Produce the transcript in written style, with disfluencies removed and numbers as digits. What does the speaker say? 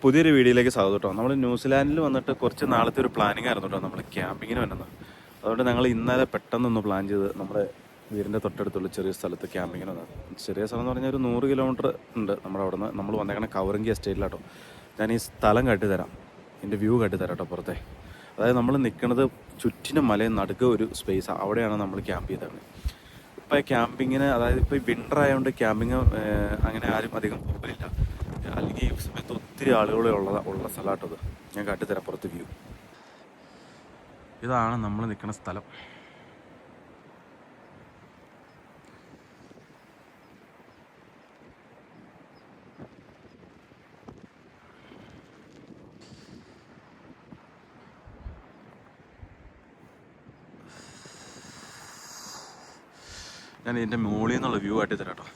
പുതിയൊരു വീഡിയോയിലേക്ക് സ്വാഗതം കേട്ടോ. നമ്മൾ ന്യൂസിലാൻഡിൽ വന്നിട്ട് കുറച്ച് നാളത്തെ ഒരു പ്ലാനിങ് ആയിരുന്നു കേട്ടോ, നമ്മൾ ക്യാമ്പിങ്ങിന് വന്നത്. അതുകൊണ്ട് ഞങ്ങൾ ഇന്നലെ പെട്ടെന്നൊന്ന് പ്ലാൻ ചെയ്ത് നമ്മുടെ വീടിൻ്റെ തൊട്ടടുത്തുള്ള ചെറിയ സ്ഥലത്ത് ക്യാമ്പിങ്ങിന് വന്നത്. ചെറിയ സ്ഥലം എന്ന് പറഞ്ഞാൽ ഒരു 100 കിലോമീറ്റർ ഉണ്ട് നമ്മുടെ അവിടെ നിന്ന്. നമ്മൾ വന്നേക്കണ കവറിങ്കി എസ്റ്റേറ്റിലാട്ടോ. ഞാൻ ഈ സ്ഥലം കാട്ടിത്തരാം, എൻ്റെ വ്യൂ കാട്ടിത്തരാം കേട്ടോ പുറത്തെ. അതായത് നമ്മൾ നിൽക്കുന്നത് ചുറ്റിനും മലയും നടുക്ക് ഒരു സ്പേസാണ്, അവിടെയാണ് നമ്മൾ ക്യാമ്പ് ചെയ്തത്. ഇപ്പോൾ ക്യാമ്പിങ്ങിന്, അതായത് ഇപ്പോൾ ഈ വിൻ്റർ ആയതുകൊണ്ട് ക്യാമ്പിങ് അങ്ങനെ ആരും അധികം പോകില്ല. അല്ലെങ്കിൽ ഈ സമയത്ത് ഒത്തിരി ആളുകളെ ഉള്ള സ്ഥലമാട്ടത്. ഞാൻ കാട്ടിത്തരാം പുറത്ത് വ്യൂ. ഇതാണ് നമ്മൾ നിൽക്കുന്ന സ്ഥലം. ഞാൻ ഇതിൻ്റെ മുകളിൽ നിന്നുള്ള വ്യൂ കാട്ടിത്തരാം കേട്ടോ.